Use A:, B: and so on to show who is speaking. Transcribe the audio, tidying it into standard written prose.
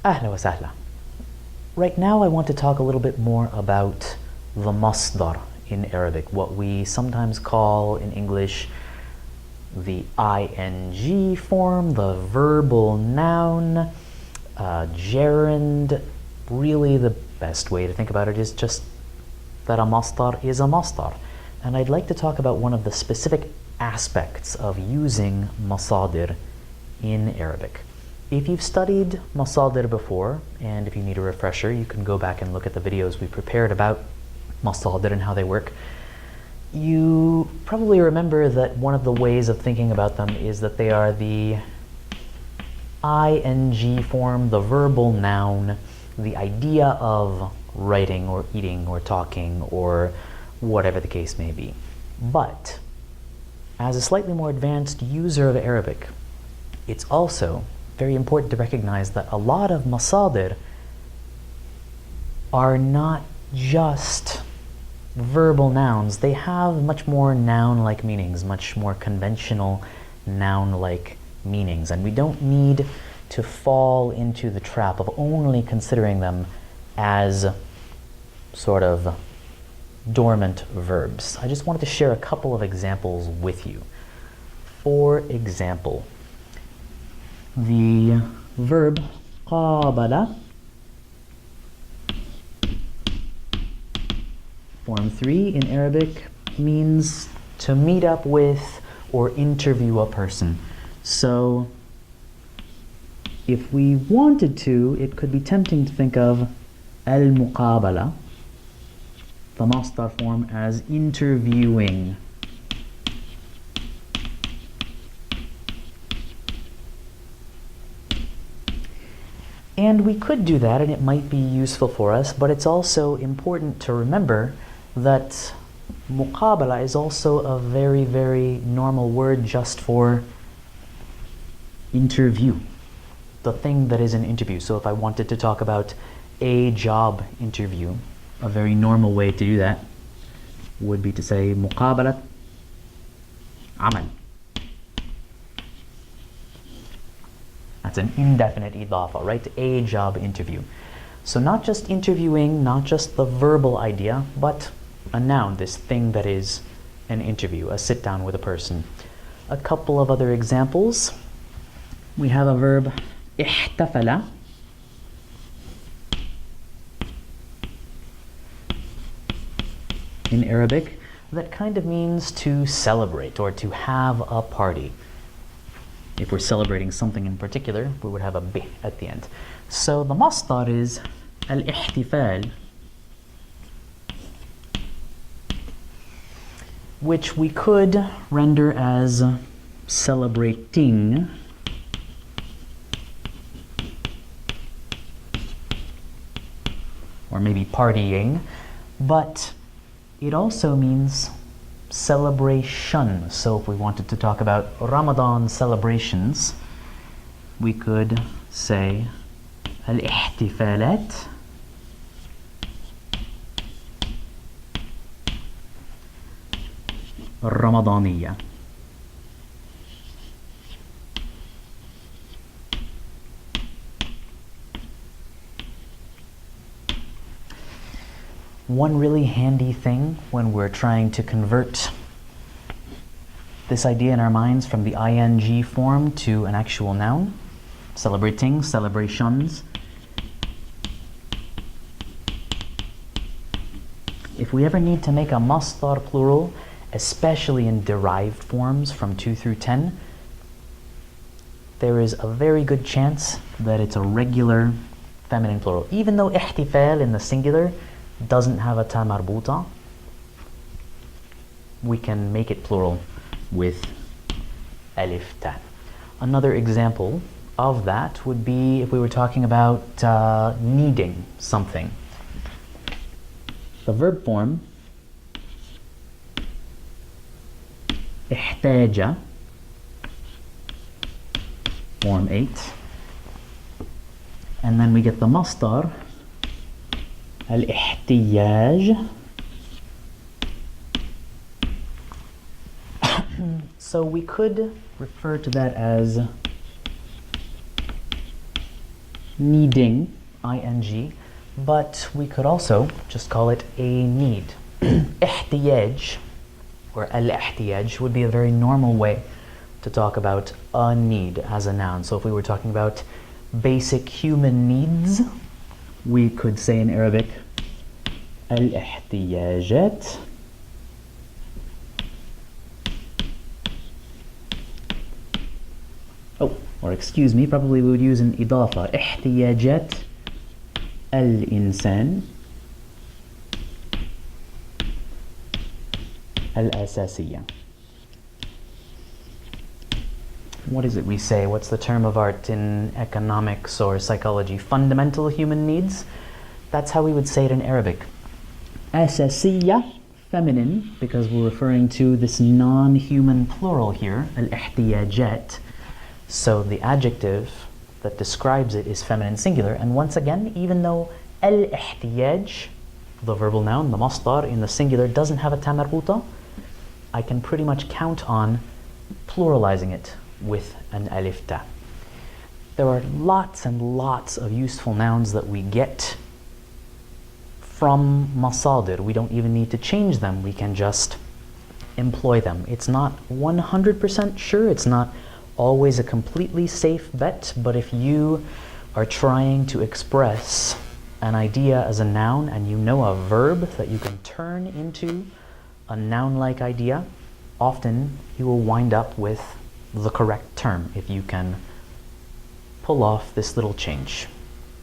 A: أهلا وسهلا. Right now I want to talk a little bit more about the masdar in Arabic, what we sometimes call in English the ing form, the verbal noun, gerund. Really the best way to think about it is just that a masdar is a masdar. And I'd like to talk about one of the specific aspects of using masadir in Arabic. If you've studied masadir before, and if you need a refresher, you can go back and look at the videos we prepared about masadir and how they work. You probably remember that one of the ways of thinking about them is that they are the ing form, the verbal noun, the idea of writing or eating or talking or whatever the case may be. But as a slightly more advanced user of Arabic, it's also very important to recognize that a lot of masadir are not just verbal nouns. They have much more noun-like meanings, much more conventional noun-like meanings, and we don't need to fall into the trap of only considering them as sort of dormant verbs. I just wanted to share a couple of examples with you. For example, the verb قابل, form 3 in Arabic, means to meet up with or interview a person. So if we wanted to, it could be tempting to think of al-muqabala, the masdar form, as interviewing. And we could do that, and it might be useful for us, but it's also important to remember that muqabala is also a very, very normal word just for interview, the thing that is an interview. So if I wanted to talk about a job interview, a very normal way to do that would be to say muqabalat amal. That's an indefinite idafa, right? A job interview. So not just interviewing, not just the verbal idea, but a noun, this thing that is an interview, a sit down with a person. A couple of other examples. We have a verb احتفل, in Arabic, that kind of means to celebrate or to have a party. If we're celebrating something in particular, we would have a b at the end. So the masdar is al-ihtifal, which we could render as celebrating, or maybe partying, but it also means celebration. So if we wanted to talk about Ramadan celebrations, we could say al-ihtifalat Ramadaniya. One really handy thing when we're trying to convert this idea in our minds from the ing form to an actual noun, celebrating, celebrations. If we ever need to make a masdar plural, especially in derived forms from 2 through 10, there is a very good chance that it's a regular feminine plural. Even though ihtifal in the singular doesn't have a ta marbuta, we can make it plural with alif ta. Another example of that would be if we were talking about needing something. The verb form احتاج, form 8, and then we get the masdar al-ihtiyaj. So we could refer to that as needing, ing, but we could also just call it a need. احتياج or al-ihtiyaj would be a very normal way to talk about a need as a noun. So if we were talking about basic human needs, we could say in Arabic al-ihtiyajat. Or excuse me, probably we would use an idafa. احتياجات الإنسان الأساسية. What is it we say? What's the term of art in economics or psychology? Fundamental human needs? That's how we would say it in Arabic. أساسية, feminine, because we're referring to this non-human plural here, al-ihtiyajat. So the adjective that describes it is feminine singular. And once again, even though al-ihtiyaj, the verbal noun, the masdar in the singular, doesn't have a ta marbuta, I can pretty much count on pluralizing it with an alif ta. There are lots and lots of useful nouns that we get from masadir. We don't even need to change them. We can just employ them. It's not 100% sure. It's not always a completely safe bet, but if you are trying to express an idea as a noun and you know a verb that you can turn into a noun-like idea, often you will wind up with the correct term if you can pull off this little change.